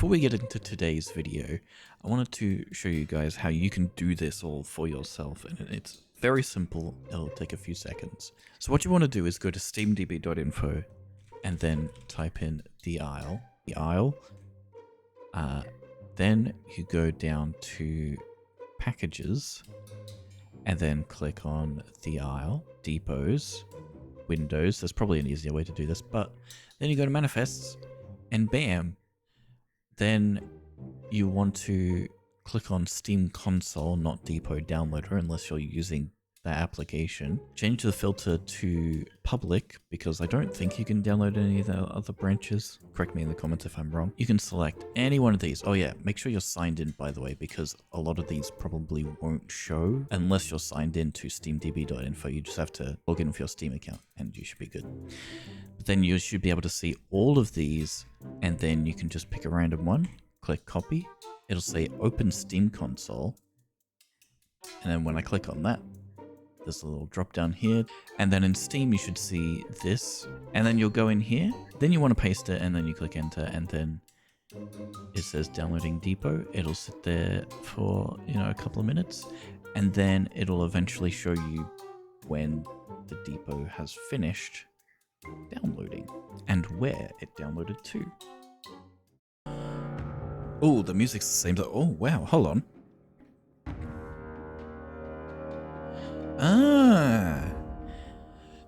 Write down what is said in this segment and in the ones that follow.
before we get into today's video, I wanted to show you guys how you can do this all for yourself, and it's very simple. It'll take a few seconds. So what you want to do is go to steamdb.info and then type in the Isle. Then you go down to packages and then click on the Isle, depots, Windows. There's probably an easier way to do this, but then you go to manifests and bam. Then you want to click on Steam Console, not Depot Downloader, unless you're using that application. Change the filter to public, because I don't think you can download any of the other branches. Correct me in the comments if I'm wrong. You can select any one of these. Oh yeah, make sure you're signed in, by the way, because a lot of these probably won't show unless you're signed in to steamdb.info. You just have to log in with your Steam account and you should be good. But then you should be able to see all of these, and then you can just pick a random one, click copy. It'll say open Steam Console. And then when I click on that, there's a little drop down here, and then in Steam you should see this, and then you'll go in here, then you want to paste it, and then you click enter, and then it says downloading Depot. It'll sit there for, a couple of minutes, and then it'll eventually show you when the Depot has finished downloading and where it downloaded to. Oh, the music's the same. Oh wow, hold on.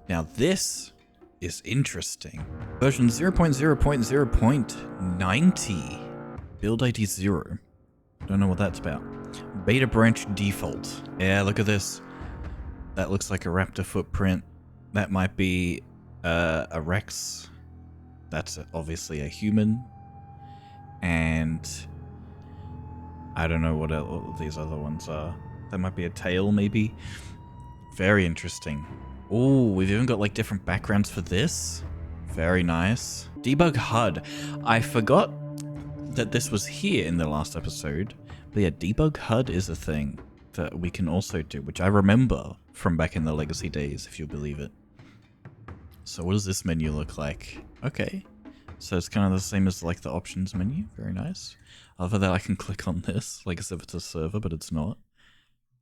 Now this is interesting. Version 0.0.0.90. Build ID 0. Don't know what that's about. Beta branch default. Yeah, look at this. That looks like a raptor footprint. That might be a Rex. That's obviously a human. And I don't know what these other ones are. That might be a tail, maybe. Very interesting. Oh, we've even got like different backgrounds for this. Very nice. Debug HUD. I forgot that this was here in the last episode. But yeah, debug HUD is a thing that we can also do, which I remember from back in the Legacy days, if you believe it. So what does this menu look like? Okay. So it's kind of the same as like the options menu. Very nice. Other than I can click on this, like as if it's a server, but it's not.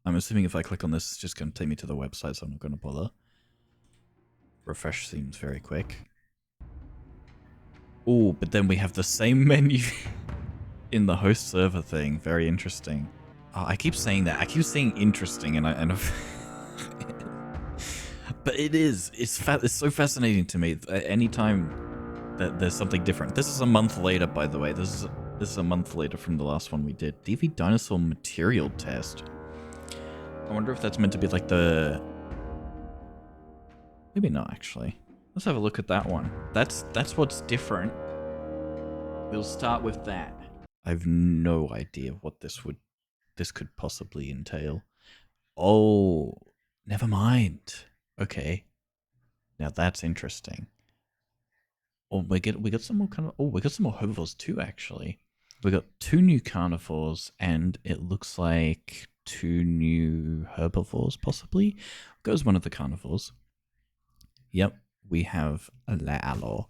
I'm assuming if I click on this, it's just going to take me to the website, so I'm not going to bother. Refresh seems very quick. Oh, but then we have the same menu in the host server thing. Very interesting. Oh, I keep saying that. I keep saying interesting, and but it is. It's so fascinating to me. Anytime that there's something different. This is a month later, by the way. This is a month later from the last one we did. DV Dinosaur Material Test. I wonder if that's meant to be like the... Maybe not, actually. Let's have a look at that one. That's what's different. We'll start with that. I have no idea what this could possibly entail. Oh, never mind. Okay. Now that's interesting. Oh, we got some more we got some more herbivores too, actually. We got 2 new carnivores, and it looks like 2 new herbivores, possibly. Goes one of the carnivores. Yep, we have a Lalo.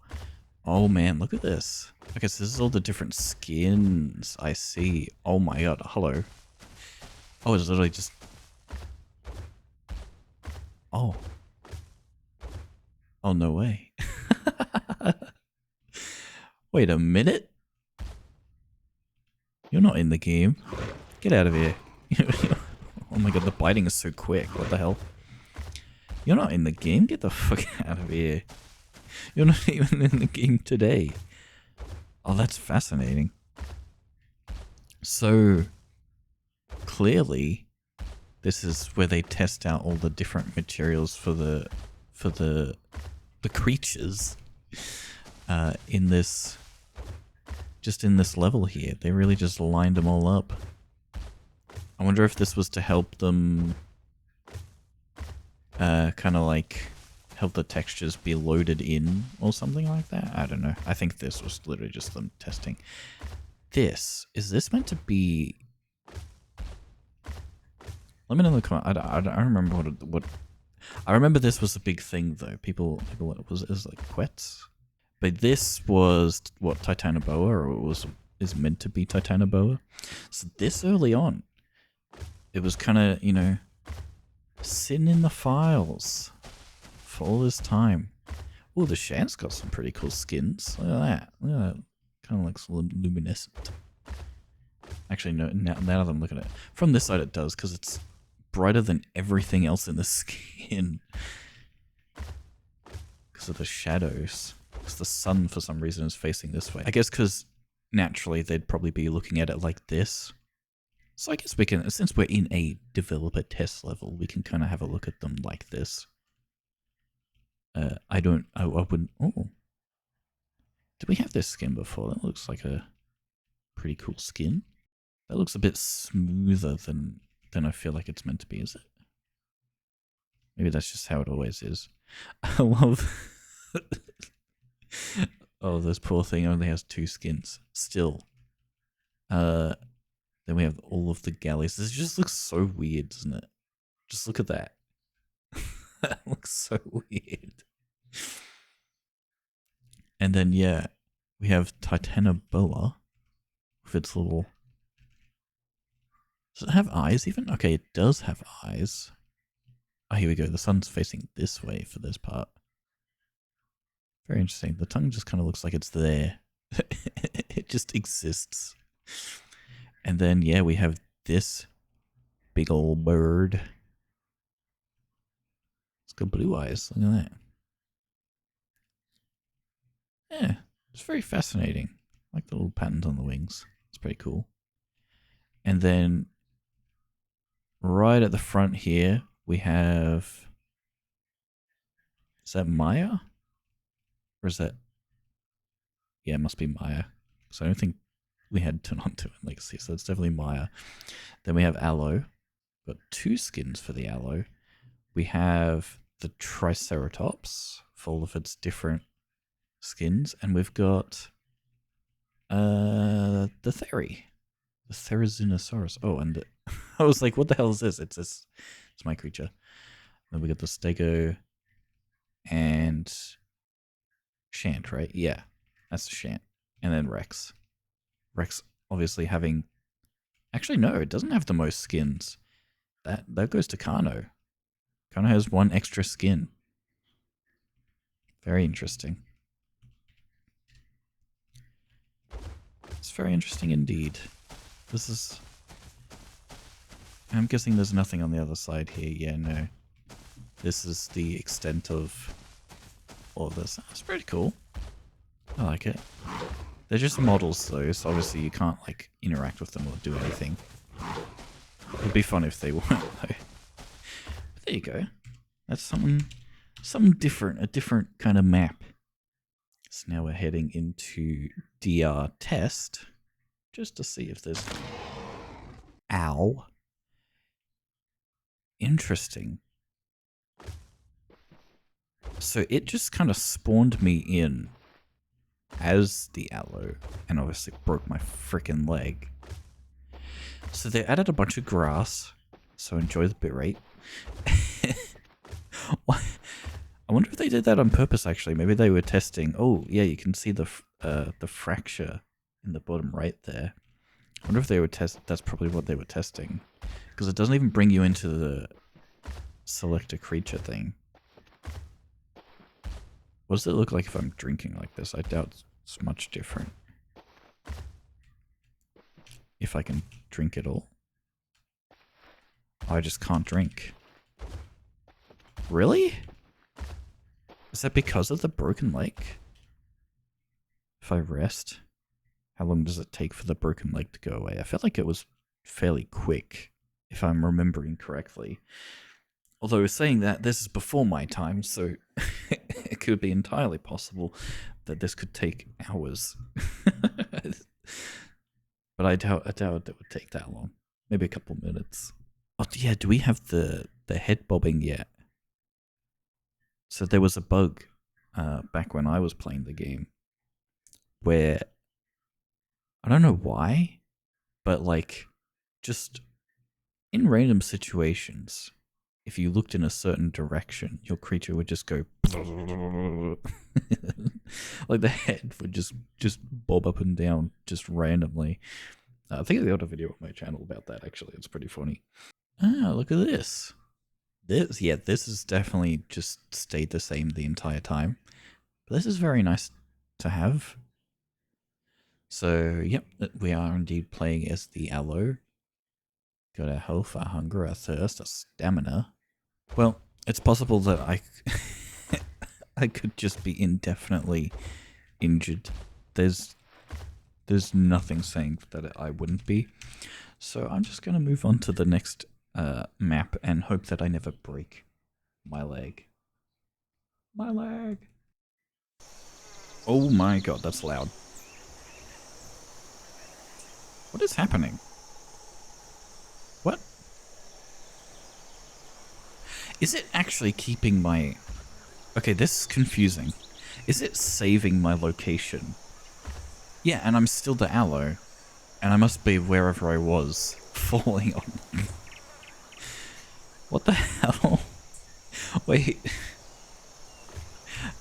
Oh man, look at this. Okay, so this is all the different skins I see. Oh my god, hello. Oh, it's literally just... Oh. Oh, no way. Wait a minute. You're not in the game. Get out of here. Oh my god, the biting is so quick. What the hell? You're not in the game? Get the fuck out of here. You're not even in the game today. Oh, that's fascinating. So, clearly, this is where they test out all the different materials for the creatures in this level here. They really just lined them all up. I wonder if this was to help them kind of like help the textures be loaded in or something like that. I don't know. I think this was literally just them testing. Is this meant to be... Let me know in the comment. I don't remember what... I remember this was a big thing though. People it was like Quets. But this was what, Titanoboa, or is is meant to be Titanoboa. So this early on, it was kind of, you know, sitting in the files for all this time. Oh, the Shant's got some pretty cool skins. Look at that. Look at that. Kind of looks luminescent. Actually, no, now that I'm looking at it. From this side it does, because it's brighter than everything else in the skin. Because of the shadows. Because the sun, for some reason, is facing this way. I guess because naturally they'd probably be looking at it like this. So I guess we can, since we're in a developer test level, we can kind of have a look at them like this. I wouldn't, oh. Did we have this skin before? That looks like a pretty cool skin. That looks a bit smoother than I feel like it's meant to be, is it? Maybe that's just how it always is. I love... Oh, this poor thing only has 2 skins. Still. Then we have all of the galleys. This just looks so weird, doesn't it? Just look at that. That looks so weird. And then, yeah, we have Titanoboa with its little... Does it have eyes even? Okay, it does have eyes. Oh, here we go. The sun's facing this way for this part. Very interesting. The tongue just kind of looks like it's there. It just exists. And then, yeah, we have this big old bird. It's got blue eyes. Look at that. Yeah, it's very fascinating. I like the little patterns on the wings. It's pretty cool. And then right at the front here, we have... Is that Maya? Or is that... Yeah, it must be Maya. So I don't think we had Tononto in Legacy, so it's definitely Maya. Then we have Aloe. Got 2 skins for the Aloe. We have the Triceratops for all of its different skins. And we've got the Theri. The Therizinosaurus. Oh, and I was like, what the hell is this? It's my creature. Then we got the Stego and Shant, right? Yeah, that's the Shant. And then Rex. Rex obviously having... Actually, no, it doesn't have the most skins. That goes to Kano. Kano has 1 extra skin. Very interesting. It's very interesting indeed. This is... I'm guessing there's nothing on the other side here. Yeah, no. This is the extent of all of this. That's pretty cool. I like it. They're just models though, so obviously you can't like interact with them or do anything. It'd be fun if they weren't though. But there you go. That's something different, a different kind of map. So now we're heading into DR test just to see if there's... Ow. Interesting. So it just kind of spawned me in as the Aloe and obviously broke my freaking leg. So they added a bunch of grass, so enjoy the bitrate. I wonder if they did that on purpose actually. Maybe they were testing. Oh yeah, you can see the fracture in the bottom right there. I wonder if they were that's probably what they were testing. Because it doesn't even bring you into the select a creature thing. What does it look like if I'm drinking like this? I doubt it's much different. If I can drink it all. Oh, I just can't drink. Really? Is that because of the broken leg? If I rest, how long does it take for the broken leg to go away? I felt like it was fairly quick, if I'm remembering correctly. Although saying that, this is before my time, so it could be entirely possible that this could take hours. But I doubt it would take that long. Maybe a couple minutes. Oh yeah, do we have the head bobbing yet? So there was a bug back when I was playing the game where, I don't know why, but like just in random situations, if you looked in a certain direction, your creature would just go Like the head would just bob up and down just randomly. I think I got a video on my channel about that, actually. It's pretty funny. Ah, look at this. This has definitely just stayed the same the entire time. But this is very nice to have. So, yep, we are indeed playing as the Aloe. Got our health, our hunger, our thirst, our stamina. Well, it's possible that I could just be indefinitely injured. There's nothing saying that I wouldn't be. So I'm just going to move on to the next map and hope that I never break my leg. My leg. Oh my god, that's loud. What is happening? What? Is it actually keeping my... Okay, this is confusing. Is it saving my location? Yeah, and I'm still the Aloe. And I must be wherever I was falling on. What the hell? Wait.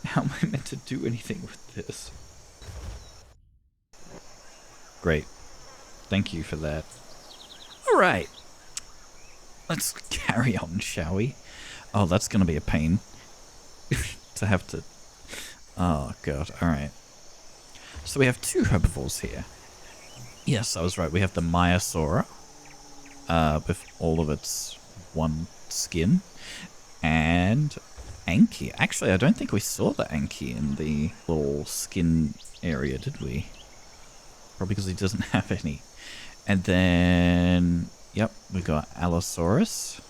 How am I meant to do anything with this? Great. Thank you for that. Alright. Let's carry on, shall we? Oh, that's gonna be a pain. To have to... Oh, God. Alright. So we have two herbivores here. Yes, I was right. We have the Maiasaura. With all of its one skin. And Anki. Actually, I don't think we saw the Anki in the little skin area, did we? Probably because he doesn't have any. And then... Yep, we got Allosaurus.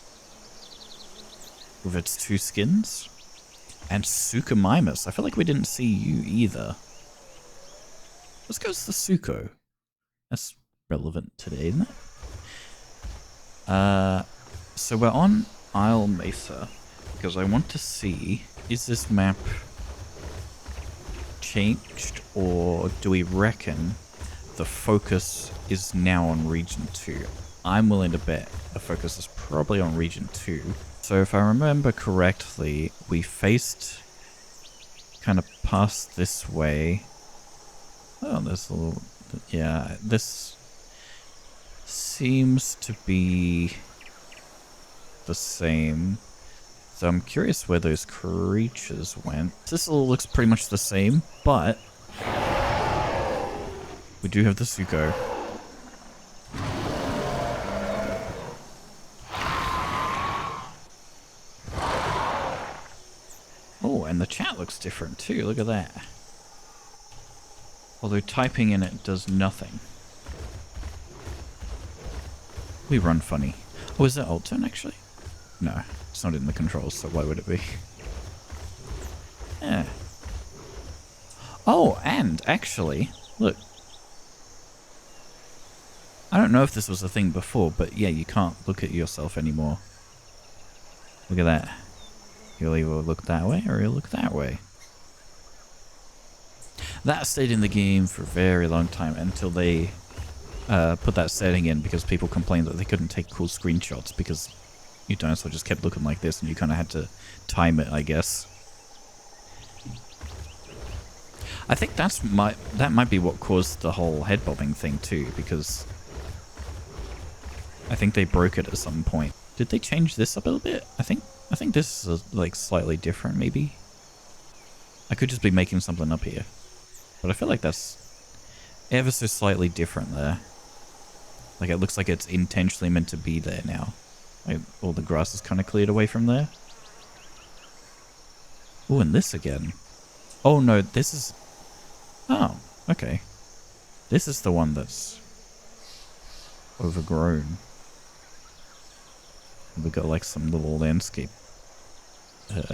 With its two skins. And Suchomimus. I feel like we didn't see you either. Let's go to the Sucho. That's relevant today, isn't it? So we're on Isle Mesa. Because I want to see, is this map changed? Or do we reckon the focus is now on Region 2? I'm willing to bet the focus is probably on Region 2. So if I remember correctly, we faced kind of past this way. Oh, there's a little... Yeah, this seems to be the same. So I'm curious where those creatures went. This all looks pretty much the same, but we do have the Sucho. Oh, and the chat looks different too. Look at that. Although typing in it does nothing. We run funny. Oh, is that alt turn actually? No, it's not in the controls, so why would it be? Yeah. Oh, and actually, look. I don't know if this was a thing before, but yeah, you can't look at yourself anymore. Look at that. You'll either look that way or you'll look that way. That stayed in the game for a very long time until they put that setting in because people complained that they couldn't take cool screenshots because your dinosaur just kept looking like this and you kind of had to time it, I guess. I think that might be what caused the whole head bobbing thing too, because I think they broke it at some point. Did they change this up a little bit? I think this is like slightly different, maybe. I could just be making something up here, but I feel like that's ever so slightly different there. Like it looks like it's intentionally meant to be there now. Like all the grass is kind of cleared away from there. Oh, and this again. Oh no, this is... Oh, okay. This is the one that's overgrown. We got like some little landscape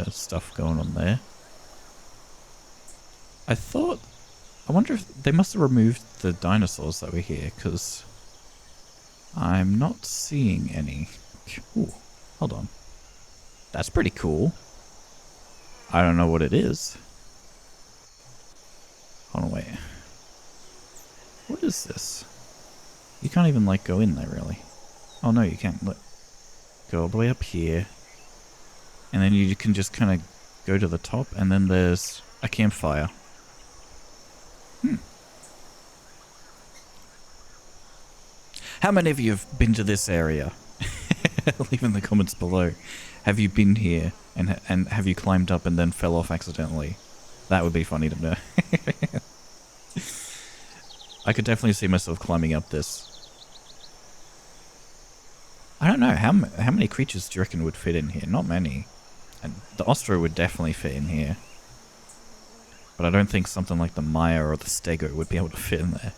stuff going on there. I wonder if they must have removed the dinosaurs that were here, because I'm not seeing any. Ooh, hold on. That's pretty cool. I don't know what it is. Hold on, wait. What is this? You can't even like go in there really. Oh no, you can't. Look. Go all the way up here. And then you can just kind of go to the top and then there's a campfire. How many of you have been to this area? Leave in the comments below. Have you been here and have you climbed up and then fell off accidentally? That would be funny to know. I could definitely see myself climbing up this. I don't know, how many creatures do you reckon would fit in here? Not many. And the Ostro would definitely fit in here. But I don't think something like the Maya or the Stego would be able to fit in there.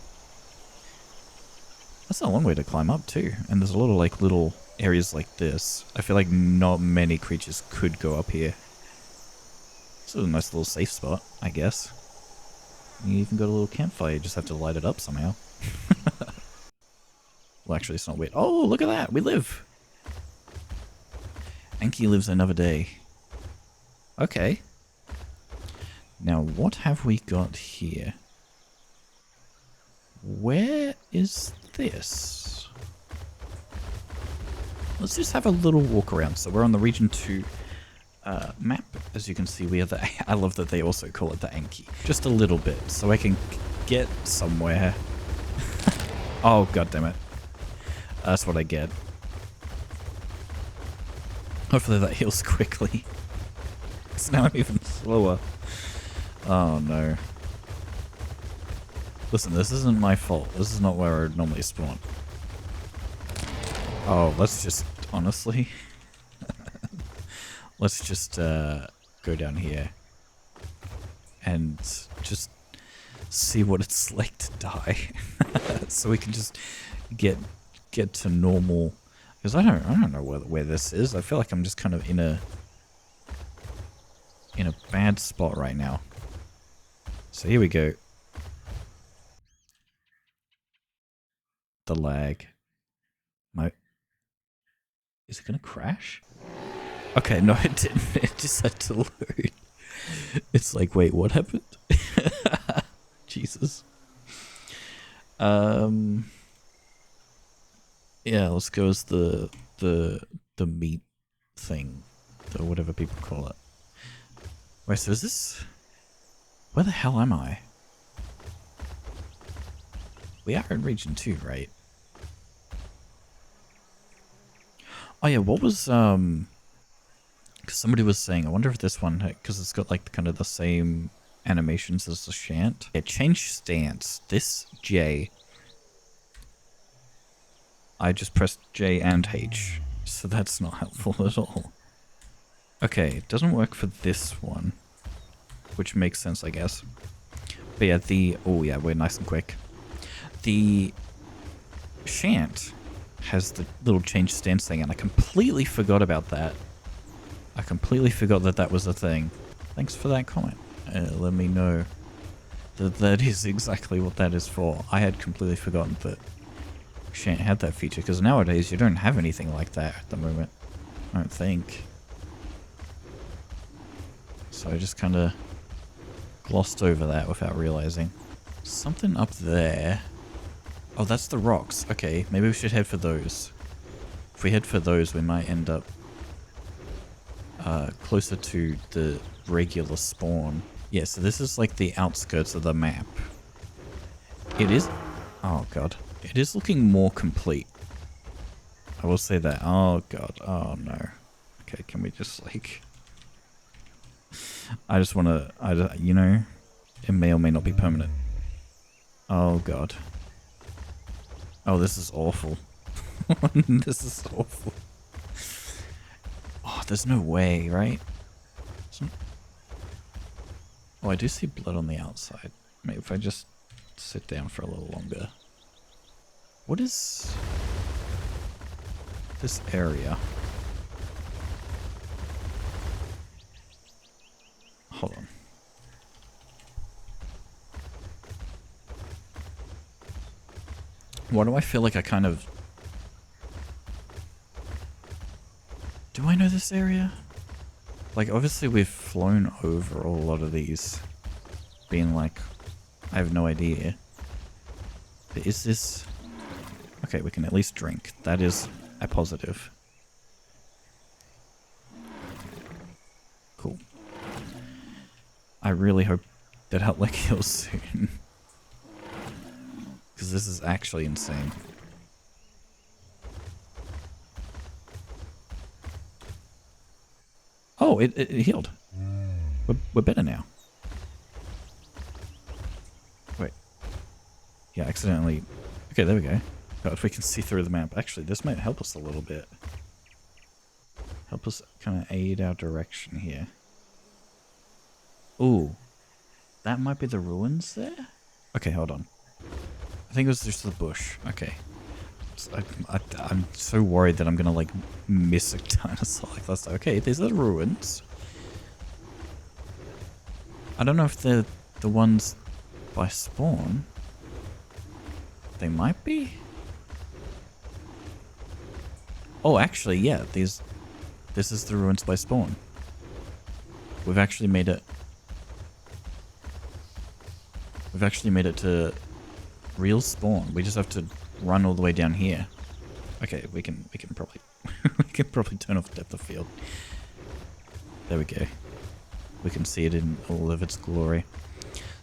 That's a long way to climb up too. And there's a lot of like little areas like this. I feel like not many creatures could go up here. This is a nice little safe spot, I guess. You even got a little campfire, you just have to light it up somehow. Well, actually, it's not weird. Oh, look at that! We live! Anki lives another day. Okay. Now, what have we got here? Where is this? Let's just have a little walk around. So we're on the Region 2 map. As you can see, we are the... I love that they also call it the Anki. Just a little bit, so I can get somewhere. Oh, god damn it. That's what I get. Hopefully that heals quickly. Because now I'm even slower. Oh no. Listen, this isn't my fault. This is not where I would normally spawn. Oh, let's just... honestly... let's just go down here. And just see what it's like to die. So we can just get to normal, because I don't know where this is. I feel like I'm just kind of in a bad spot right now. So here we go. The lag. Is it gonna crash? Okay, no, it didn't. It just had to load. It's like, wait, what happened? Jesus. Yeah, let's go as the meat thing, or whatever people call it. Wait, so is this... where the hell am I? We are in Region 2, right? Oh yeah, what was, because somebody was saying, I wonder if this one, because it's got like kind of the same animations as the Shant. Yeah, change stance. This J... I just pressed J and H, so that's not helpful at all. Okay, it doesn't work for this one, which makes sense, I guess. But yeah, oh yeah, we're nice and quick. The Shant has the little change stance thing, and I completely forgot about that. I completely forgot that that was a thing. Thanks for that comment. Let me know that that is exactly what that is for. I had completely forgotten that Shant had that feature, because nowadays you don't have anything like that at the moment. I don't think. So I just kind of glossed over that without realizing. Something up there. Oh, that's the rocks. Okay, maybe we should head for those. If we head for those, we might end up closer to the regular spawn. Yeah, so this is like the outskirts of the map. It is... oh god. It is looking more complete. I will say that. Oh god. Oh no. Okay, can we just like... I just want to... you know, it may or may not be permanent. Oh god. Oh, this is awful. This is awful. Oh, there's no way, right? Oh, I do see blood on the outside. Maybe if I just sit down for a little longer. What is this area? Hold on. Why do I feel like I kind of... do I know this area? Like, obviously we've flown over a lot of these. Being like, I have no idea. But is this... okay, we can at least drink. That is a positive. Cool. I really hope that Outlet heals soon. Because this is actually insane. Oh, it healed. We're better now. Wait. Yeah, accidentally... Okay, there we go. God, if we can see through the map. Actually, this might help us a little bit. Help us kind of aid our direction here. Ooh. That might be the ruins there? Okay, hold on. I think it was just the bush. Okay. I'm so worried that I'm gonna, like, miss a dinosaur like this. Okay, these are the ruins. I don't know if they're the ones by spawn. They might be? Oh, actually, yeah, this is the ruins by spawn. We've actually made it... We've actually made it to real spawn. We just have to run all the way down here. Okay, we can probably we can probably turn off depth of field. There we go. We can see it in all of its glory.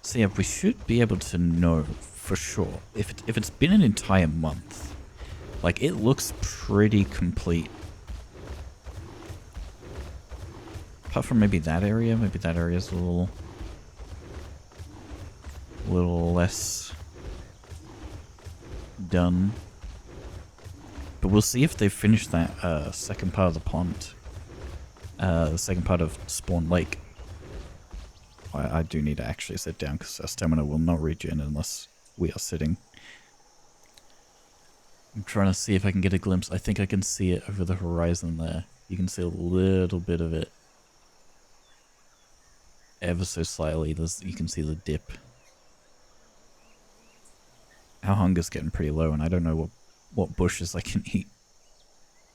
So yeah, we should be able to know for sure if it's been an entire month. Like, it looks pretty complete. Apart from maybe that area. Maybe that area's a little less done. But we'll see if they've finished that second part of the pond. The second part of Spawn Lake. I do need to actually sit down because our stamina will not regen unless we are sitting. I'm trying to see if I can get a glimpse. I think I can see it over the horizon there. You can see a little bit of it. Ever so slightly. You can see the dip. Our hunger's getting pretty low, and I don't know what bushes I can eat.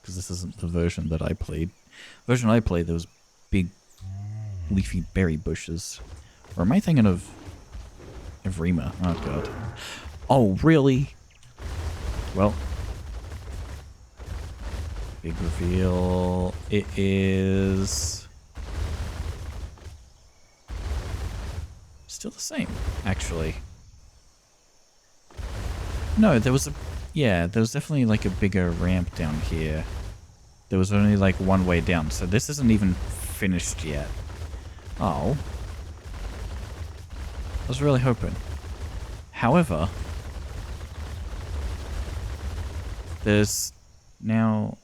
Because this isn't the version that I played. The version I played, there was big leafy berry bushes. Or am I thinking of Evrima? Oh god. Oh, really? Well. Big reveal. It is... still the same, actually. No, there was a... yeah, there was definitely like a bigger ramp down here. There was only like one way down, so this isn't even finished yet. Oh. I was really hoping. However, there's now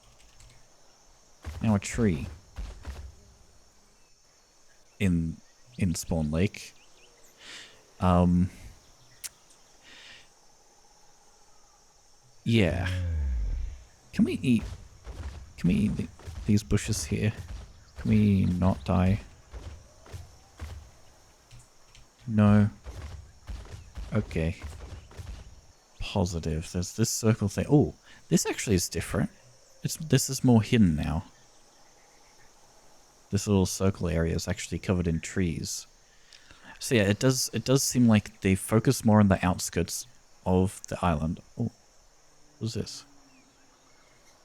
a tree in Spawn Lake. Yeah. Can we eat these bushes here? Can we not die? No. Okay. Positive. There's this circle thing. Oh, this actually is different. This is more hidden now. This little circle area is actually covered in trees. So yeah, it does seem like they focus more on the outskirts of the island. Oh, what's this?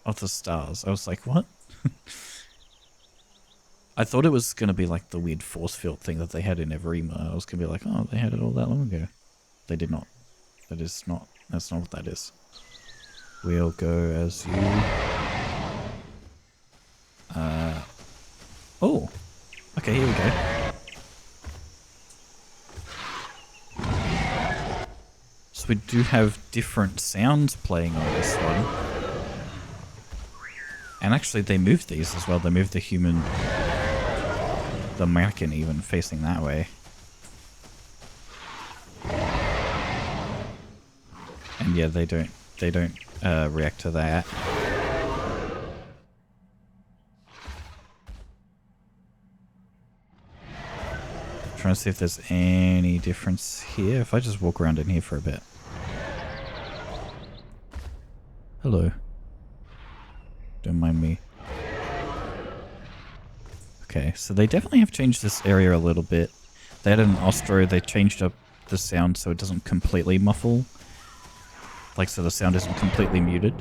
Of the stars. I was like, what? I thought it was going to be like the weird force field thing that they had in Evrima. I was going to be like, oh, they had it all that long ago. They did not. That's not what that is. We'll go as you. Oh. Okay, here we go. So we do have different sounds playing on this one. And actually they moved these as well. They moved the human, the mannequin even, facing that way. And yeah, they don't react to that. Trying to see if there's any difference here. If I just walk around in here for a bit. Hello. Don't mind me. Okay, so they definitely have changed this area a little bit. They had an Ostro, they changed up the sound so it doesn't completely muffle. Like, so the sound isn't completely muted.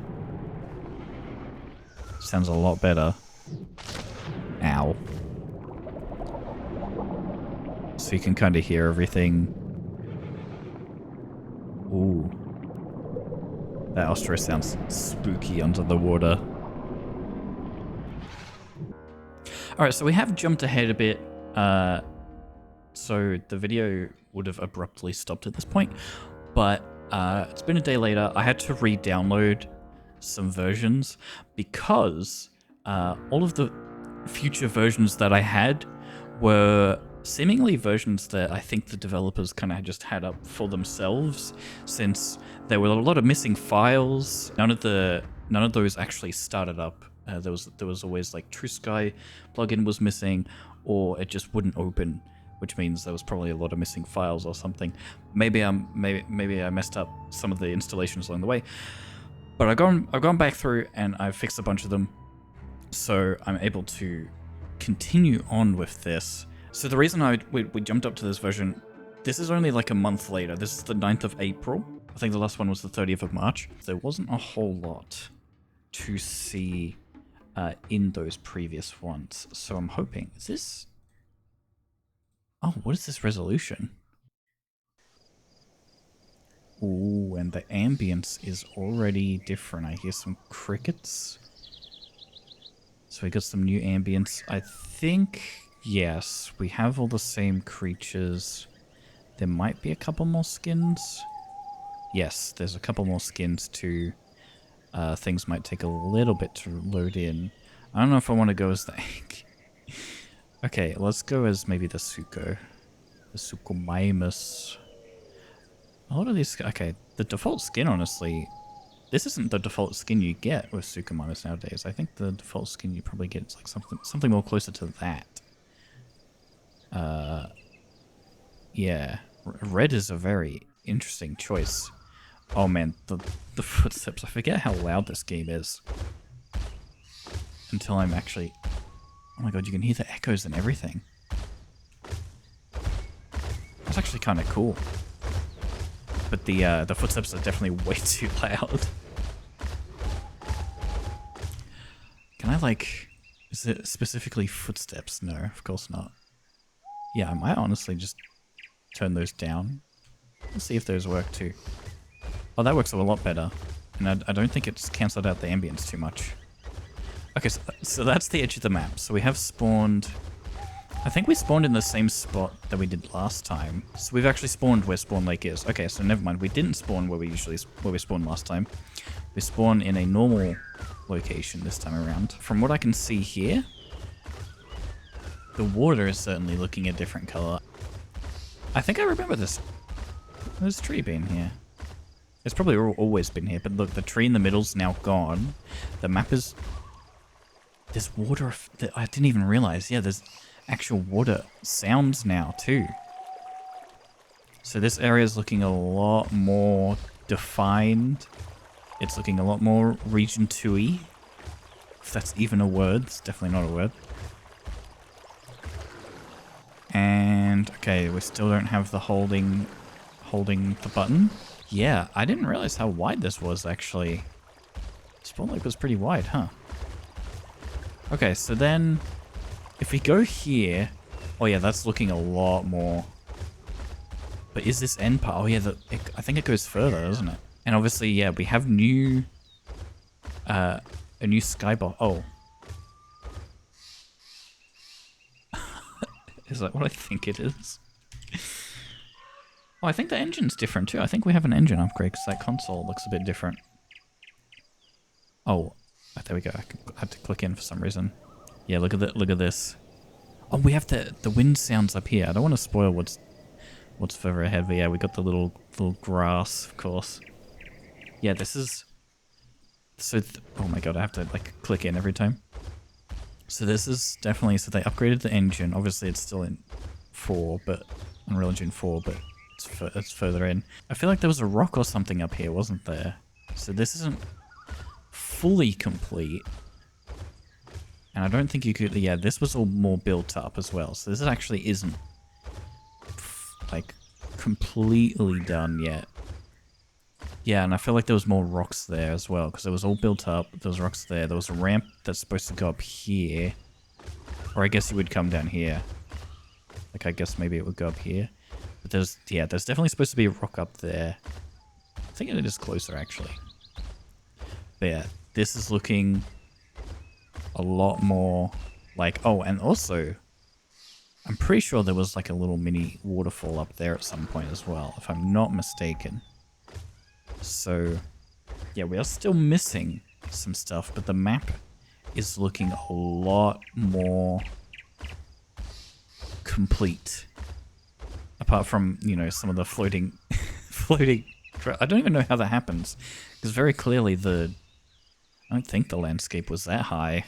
Sounds a lot better. Ow. So you can kind of hear everything. Ooh. That Ostro sounds spooky under the water. Alright, so we have jumped ahead a bit. So the video would have abruptly stopped at this point. But it's been a day later. I had to re-download some versions because all of the future versions that I had were seemingly versions that I think the developers kind of just had up for themselves, since there were a lot of missing files. None of those actually started up. There was always like TrueSky plugin was missing, or it just wouldn't open, which means there was probably a lot of missing files or something. Maybe I messed up some of the installations along the way. But I've gone back through and I've fixed a bunch of them, so I'm able to continue on with this. So the reason we jumped up to this version, this is only like a month later. This is the 9th of April. I think the last one was the 30th of March. There wasn't a whole lot to see in those previous ones. So I'm hoping, is this... Oh, what is this resolution? Ooh, and the ambience is already different. I hear some crickets. So we got some new ambience. I think, yes, we have all the same creatures. There might be a couple more skins. Yes, there's a couple more skins too. Things might take a little bit to load in. I don't know if I want to go as the egg. Okay, let's go as maybe the Suko. The Suchomimus. A lot of these... Okay, the default skin, honestly... This isn't the default skin you get with Suchomimus nowadays. I think the default skin you probably get is like something more closer to that. Yeah. Red is a very interesting choice. Oh man, the footsteps. I forget how loud this game is. Until I'm actually... Oh my god, you can hear the echoes and everything. That's actually kind of cool. But the footsteps are definitely way too loud. Can I like... Is it specifically footsteps? No, of course not. Yeah, I might honestly just turn those down. Let's see if those work too. Oh, that works a lot better. And I don't think it's cancelled out the ambience too much. Okay, so that's the edge of the map. So we have spawned... I think we spawned in the same spot that we did last time. So we've actually spawned where Spawn Lake is. Okay, so never mind. We didn't spawn where we spawned last time. We spawn in a normal location this time around. From what I can see here, the water is certainly looking a different color. I think I remember this. There's a tree being here. It's probably always been here, but look, the tree in the middle's now gone. The map is... There's water... I didn't even realize. Yeah, there's actual water sounds now too. So this area is looking a lot more defined. It's looking a lot more Region 2-y. If that's even a word. It's definitely not a word. And okay, we still don't have the holding the button. Yeah, I didn't realize how wide this was actually. Spawn Lake was pretty wide, huh? Okay, so then if we go here, oh yeah, that's looking a lot more. But is this end part? Oh yeah, I think it goes further, doesn't it? And obviously, yeah, we have new, a new skybox. Oh. Is that what I think it is? Oh, I think the engine's different too. I think we have an engine upgrade because that console looks a bit different. Oh, there we go. I had to click in for some reason. Yeah, look at this. Oh, we have the wind sounds up here. I don't want to spoil what's further ahead, but yeah, we got the little grass, of course. Yeah, this is... So, oh my god, I have to like click in every time. So this is definitely... So they upgraded the engine. Obviously, it's still in 4, but... Unreal Engine 4, but it's further in. I feel like there was a rock or something up here, wasn't there? So this isn't fully complete. And I don't think you could... Yeah, this was all more built up as well. So this actually isn't like completely done yet. Yeah, and I feel like there was more rocks there as well, because it was all built up. There was rocks there. There was a ramp that's supposed to go up here. Or I guess it would come down here. Like, I guess maybe it would go up here. But there's definitely supposed to be a rock up there. I think it is closer, actually. But yeah, this is looking a lot more like... Oh, and also, I'm pretty sure there was like a little mini waterfall up there at some point as well, if I'm not mistaken. So, yeah, we are still missing some stuff, but the map is looking a lot more complete. Apart from, you know, some of the floating... I don't even know how that happens. Because very clearly I don't think the landscape was that high.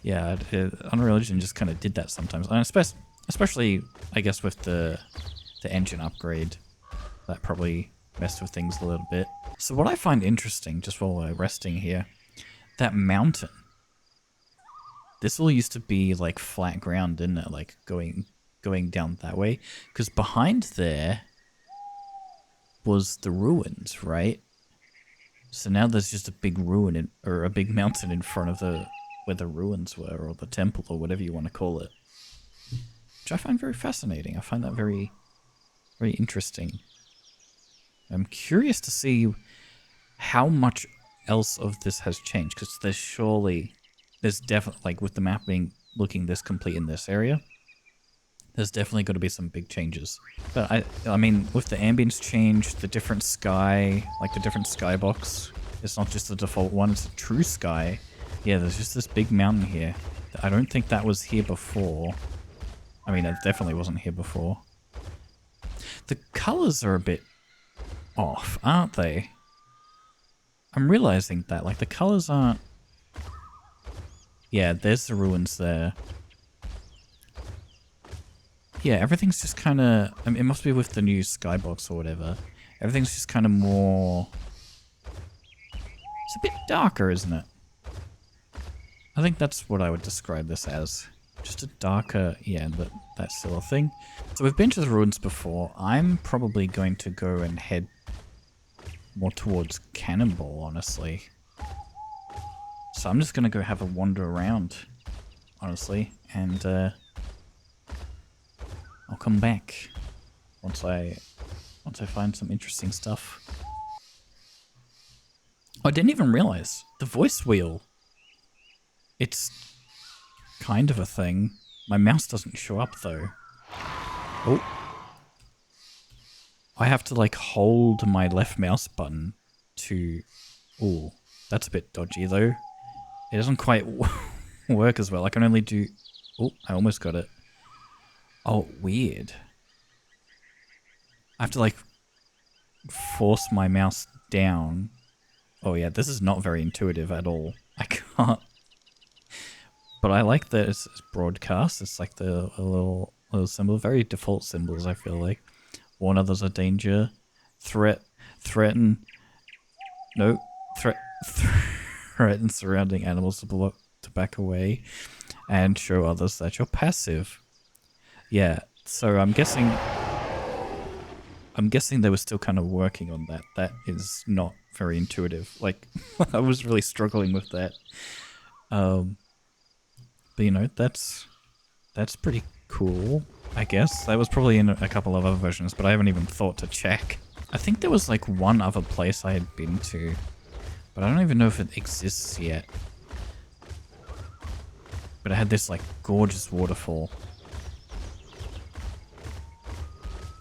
Yeah, Unreal Engine just kind of did that sometimes. And especially, I guess, with the engine upgrade. That probably messed with things a little bit. So what I find interesting, just while we're resting here, that mountain. This all used to be like flat ground, didn't it? Like going down that way. Because behind there was the ruins, right? So now there's just a big ruin or a big mountain in front of where the ruins were, or the temple, or whatever you want to call it. Which I find very fascinating. I find that very, very interesting. I'm curious to see how much else of this has changed, because there's definitely, like with the map looking this complete in this area, there's definitely got to be some big changes. But I mean, with the ambience change, the different sky, like the different skybox, it's not just the default one, it's a true sky. Yeah, there's just this big mountain here. I don't think that was here before. I mean, it definitely wasn't here before. The colors are a bit off, aren't they? I'm realizing that, like, the colors aren't... Yeah, there's the ruins there. Yeah, everything's just kind of... I mean, it must be with the new skybox or whatever. Everything's just kind of more... It's a bit darker, isn't it? I think that's what I would describe this as. Just a darker... Yeah, but that's still a thing. So we've been to the ruins before. I'm probably going to go and head more towards Cannonball, honestly. So I'm just going to go have a wander around, honestly, and I'll come back once I find some interesting stuff. I didn't even realize the voice wheel. It's kind of a thing. My mouse doesn't show up though. Oh. I have to like hold my left mouse button to... Oh, that's a bit dodgy though. It doesn't quite work as well. I can only do... Oh, I almost got it. Oh, weird. I have to like force my mouse down. Oh yeah, this is not very intuitive at all. I can't. But I like that it's broadcast. It's like the little symbol. Very default symbols, I feel like. Warn others of danger. Threaten. No. Threaten surrounding animals to back away. And show others that you're passive. Yeah, so I'm guessing they were still kind of working on that. That is not very intuitive. Like, I was really struggling with that. But you know, that's pretty cool, I guess. That was probably in a couple of other versions, but I haven't even thought to check. I think there was like one other place I had been to, but I don't even know if it exists yet. But it had this like gorgeous waterfall.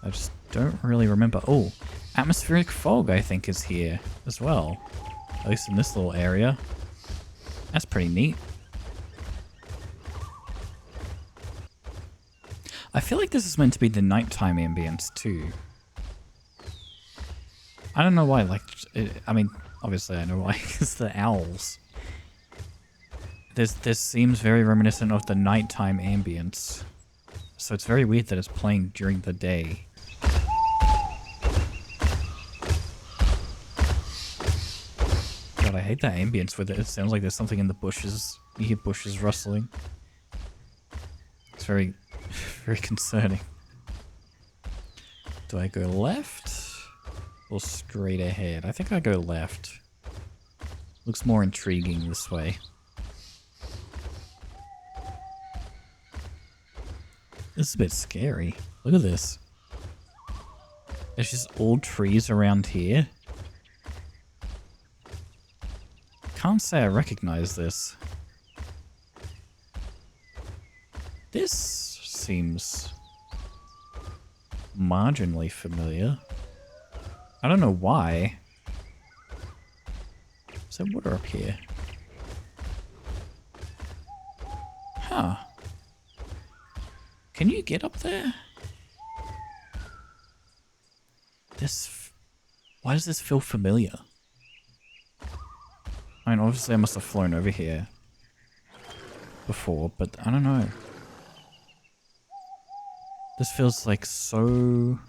I just don't really remember. Oh, atmospheric fog I think is here as well. At least in this little area. That's pretty neat. I feel like this is meant to be the nighttime ambience too. I don't know why, like, I mean, obviously I know why, it's the owls. This seems very reminiscent of the nighttime ambience. So it's very weird that it's playing during the day. God, I hate that ambience with it. It sounds like there's something in the bushes. You hear bushes rustling. It's very, very concerning. Do I go left or straight ahead? I think I go left. Looks more intriguing this way. This is a bit scary. Look at this. It's just all trees around here. Can't say I recognize this. This seems marginally familiar. I don't know why. Is there water up here? Huh. Can you get up there? Why does this feel familiar? I mean, obviously I must have flown over here before, but I don't know. This feels like so...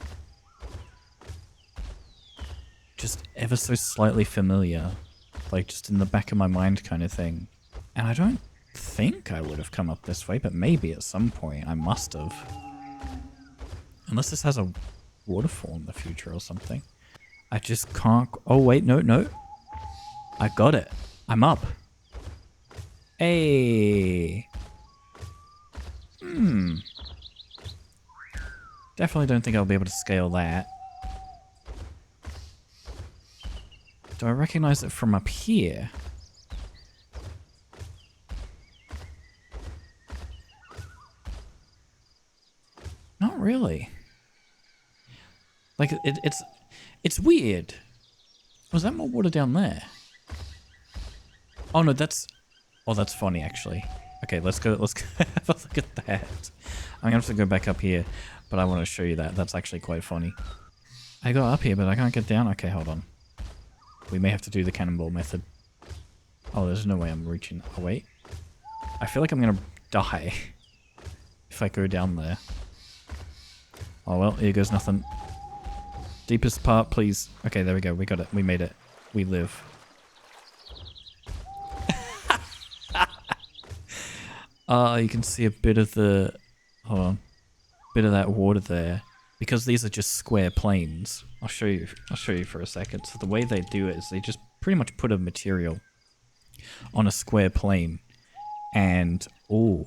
just ever so slightly familiar. Like just in the back of my mind kind of thing. And I don't think I would have come up this way, but maybe at some point I must have. Unless this has a waterfall in the future or something. I just can't... oh wait, no. I got it. I'm up. Hey. Definitely don't think I'll be able to scale that. Do I recognize it from up here? Not really. Like, it's weird. Was that more water down there? Oh no, that's funny actually. Okay, let's go have a look at that. I'm gonna have to go back up here, but I want to show you that. That's actually quite funny. I got up here, but I can't get down. Okay, hold on. We may have to do the cannonball method. Oh, there's no way I'm reaching. Oh, wait. I feel like I'm gonna die if I go down there. Oh, well, here goes nothing. Deepest part, please. Okay, there we go. We got it. We made it. We live. You can see a bit of the... hold on. Bit of that water there. Because these are just square planes. I'll show you for a second. So the way they do it is they just pretty much put a material on a square plane. And, ooh.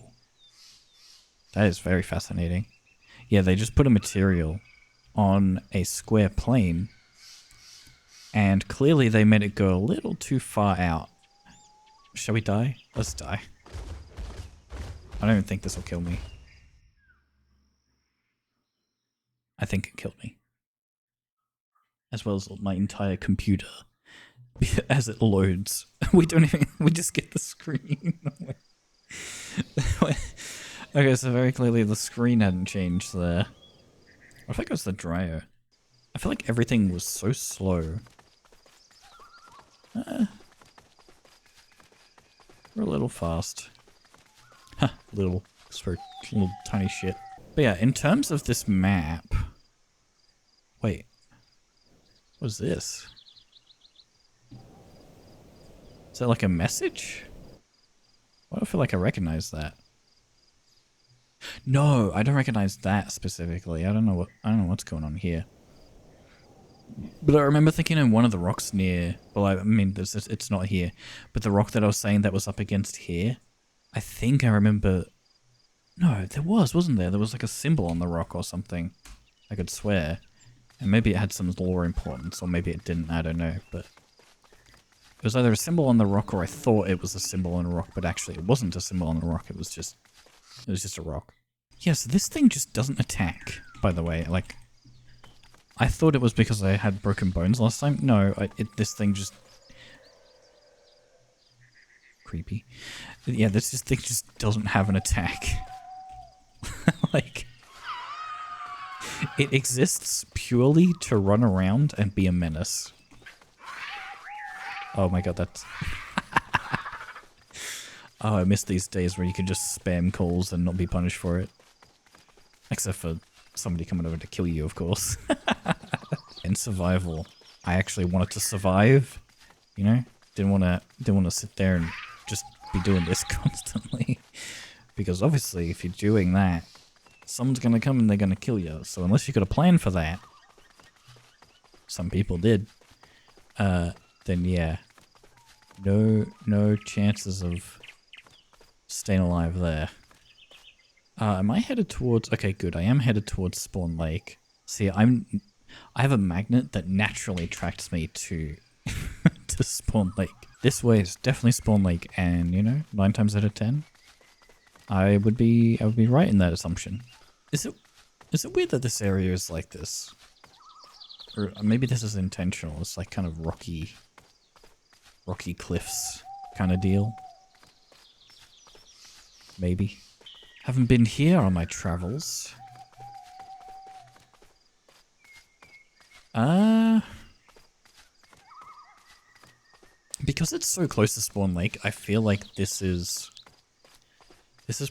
That is very fascinating. Yeah, they just put a material on a square plane. And clearly they made it go a little too far out. Shall we die? Let's die. I don't even think this will kill me. I think it killed me. As well as my entire computer. As it loads. We just get the screen. Okay, so very clearly the screen hadn't changed there. I think it was the dryer. I feel like everything was so slow. We're a little fast. Huh, little tiny shit. But yeah, in terms of this map... wait. What is this? Is that like a message? Why do I feel like I recognize that? No, I don't recognize that specifically. I don't know what's going on here. But I remember thinking in one of the rocks near... well, I mean, it's not here. But the rock that I was saying that was up against here... I think I remember... no, there wasn't there? There was like a symbol on the rock or something. I could swear. And maybe it had some lore importance, or maybe it didn't, I don't know. But it was either a symbol on the rock, or I thought it was a symbol on a rock, but actually it wasn't a symbol on the rock, it was just a rock. Yes, this thing just doesn't attack, by the way. Like, I thought it was because I had broken bones last time. No, this thing just... creepy. Yeah, this thing just doesn't have an attack. Like, it exists purely to run around and be a menace. Oh my god, that's... oh, I miss these days where you can just spam calls and not be punished for it. Except for somebody coming over to kill you, of course. In survival, I actually wanted to survive, you know? Didn't want to sit there and just be doing this constantly. Because obviously, if you're doing that, someone's going to come and they're going to kill you. So unless you got a plan for that, some people did, then yeah, no chances of staying alive there. Am I headed towards... okay, good. I am headed towards Spawn Lake. See, I'm I have a magnet that naturally attracts me to to Spawn Lake. This way is definitely Spawn Lake, and you know, 9 times out of 10, I would be right in that assumption. Is it weird that this area is like this? Or maybe this is intentional. It's like kind of rocky cliffs kind of deal. Maybe. Haven't been here on my travels. Because it's so close to Spawn Lake, I feel like this is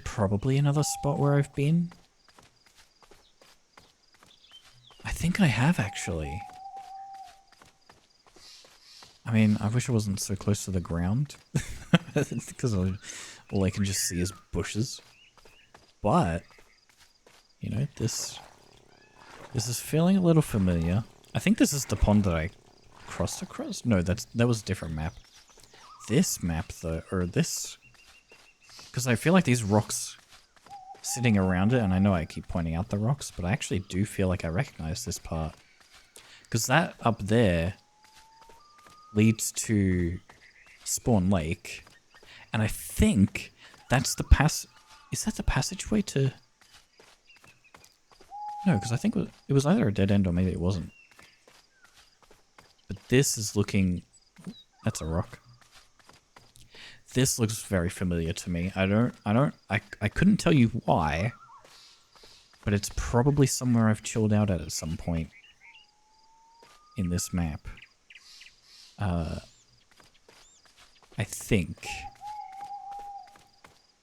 probably another spot where I've been. I think I have, actually. I mean, I wish I wasn't so close to the ground. Because all I can just see is bushes. But, you know, this is feeling a little familiar. I think this is the pond that I crossed across. No, that was a different map. This map, though, or this... Because I feel like these rocks sitting around it, and I know I keep pointing out the rocks, but I actually do feel like I recognize this part. Because that up there leads to Spawn Lake, and I think that's the is that the passageway to... No, because I think it was either a dead end or maybe it wasn't. But this is looking... That's a rock. This looks very familiar to me. I couldn't tell you why, but it's probably somewhere I've chilled out at some point in this map. I think.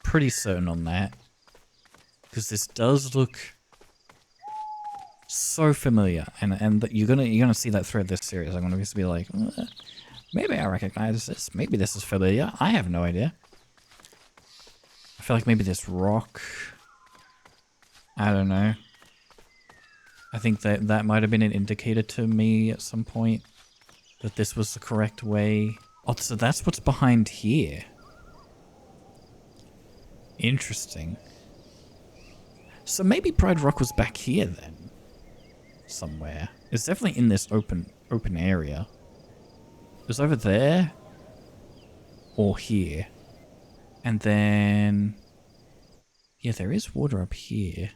Pretty certain on that. Because this does look so familiar, and you're gonna see that throughout this series. I'm gonna be like, maybe I recognize this. Maybe this is familiar. I have no idea. I feel like maybe this rock. I don't know. I think that might have been an indicator to me at some point that this was the correct way. Oh, so that's what's behind here. Interesting. So maybe Pride Rock was back here then. Somewhere. It's definitely in this open area. It was over there. Or here. And then... Yeah, there is water up here.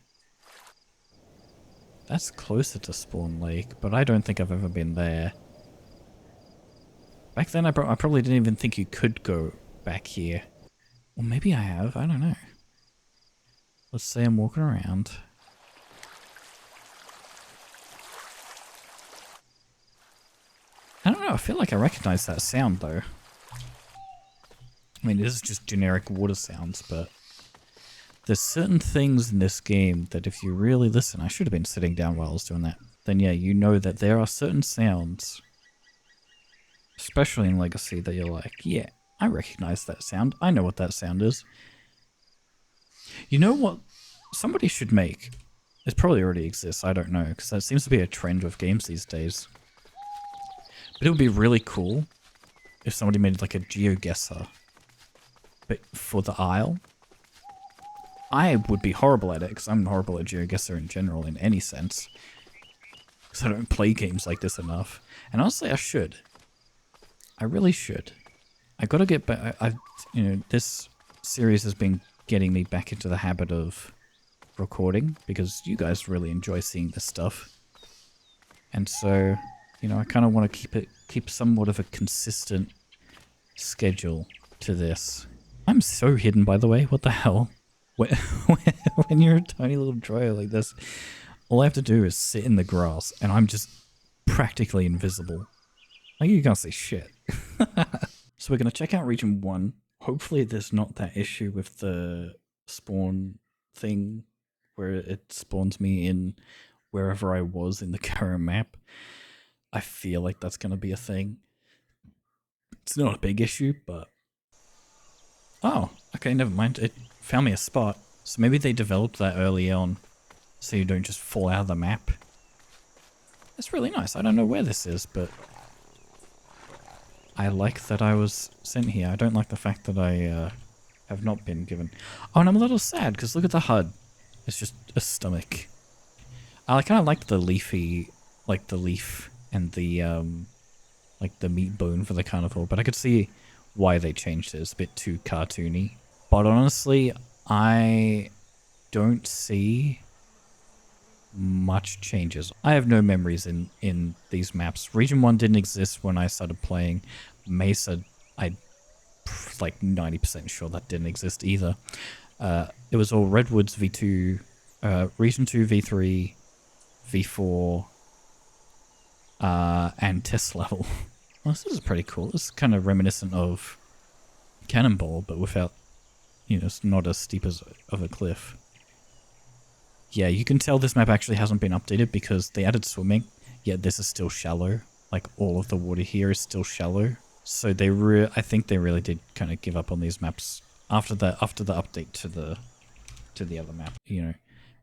That's closer to Spawn Lake, but I don't think I've ever been there. Back then I probably didn't even think you could go back here. Or maybe I have, I don't know. Let's say I'm walking around. I don't know, I feel like I recognize that sound though. I mean, this is just generic water sounds, but there's certain things in this game that if you really listen, I should have been sitting down while I was doing that, then yeah, you know that there are certain sounds, especially in Legacy, that you're like, yeah, I recognize that sound. I know what that sound is. You know what somebody should make? It probably already exists, I don't know, because that seems to be a trend with games these days. But it would be really cool if somebody made like a GeoGuessr, but for the Isle. I would be horrible at it, because I'm horrible at GeoGuessr in general, in any sense. Because I don't play games like this enough. And honestly, I should. I really should. I gotta get back. You know, this series has been getting me back into the habit of recording, because you guys really enjoy seeing this stuff. And so, you know, I kind of want to keep somewhat of a consistent schedule to this. I'm so hidden, by the way. What the hell? When you're a tiny little droid like this, all I have to do is sit in the grass, and I'm just practically invisible. Like, you can't see shit. So we're going to check out Region 1. Hopefully there's not that issue with the spawn thing, where it spawns me in wherever I was in the current map. I feel like that's going to be a thing. It's not a big issue, but... Oh, okay, never mind. It found me a spot. So maybe they developed that early on, so you don't just fall out of the map. That's really nice. I don't know where this is, but... I like that I was sent here. I don't like the fact that I have not been given... Oh, and I'm a little sad, because look at the HUD. It's just a stomach. I kind of like the leafy like the leaf and the like the meat bone for the carnivore, but I could see why they changed it. It's a bit too cartoony. But honestly, I don't see much changes. I have no memories in these maps. Region 1 didn't exist when I started playing. Mesa, I like 90% sure that didn't exist either. It was all Redwoods V2, Region 2 V3, V4, and test level. Well, this is pretty cool. This is kind of reminiscent of Cannonball, but without, you know, it's not as steep as of a cliff. Yeah, you can tell this map actually hasn't been updated because they added swimming, yet this is still shallow. Like, all of the water here is still shallow. So they I think they really did kind of give up on these maps after the update to the other map. You know,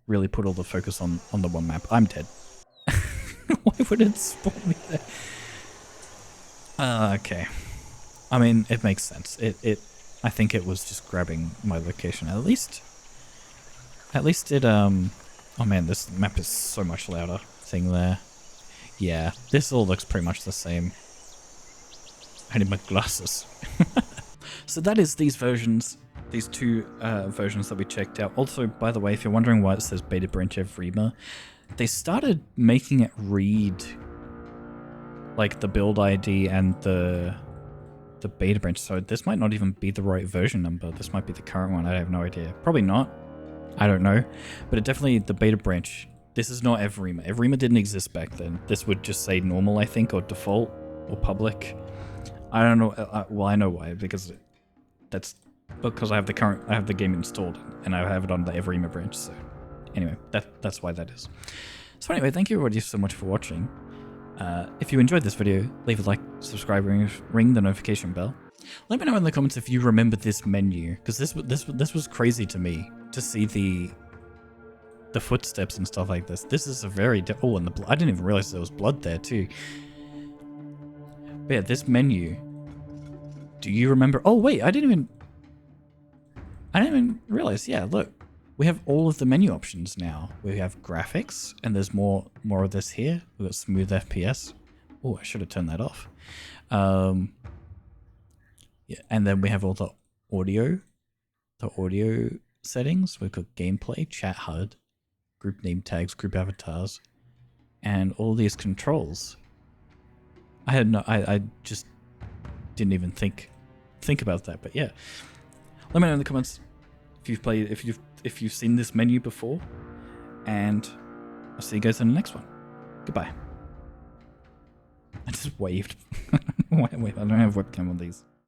really put all the focus on the one map. I'm dead. Why would it spawn me there? Okay. I mean, it makes sense. I think it was just grabbing my location. At least it, oh man, this map is so much louder. Thing there. Yeah, this all looks pretty much the same. I need my glasses. So that is these versions, these two versions that we checked out. Also, by the way, if you're wondering why it says Beta Branch Evrima, they started making it read like the build ID and the beta branch, so this might not even be the right version number. This might be the current one. I have no idea. Probably not. I don't know. But it definitely, the beta branch, this is not Evrima. Evrima didn't exist back then. This would just say normal, I think, or default, or public. I don't know. Well, I know why, because I have the game installed and I have it on the Evrima branch. So anyway, that's why that is. So anyway, thank you everybody so much for watching. If you enjoyed this video, leave a like, subscribe, ring the notification bell. Let me know in the comments if you remember this menu, because this was crazy to me to see the footsteps and stuff like this. This is a very oh, and I didn't even realize there was blood there too. But yeah, this menu. Do you remember? Oh wait, I didn't even realize. Yeah, look. We have all of the menu options now. We have graphics, and there's more of this here. We've got smooth FPS. Oh, I should have turned that off. Yeah, and then we have all the audio settings. We've got gameplay, chat HUD, group name tags, group avatars, and all these controls. I just didn't even think about that. But yeah, let me know in the comments if you've seen this menu before, and I'll see you guys in the next one. Goodbye. I just waved. Wait, I don't have webcam on these.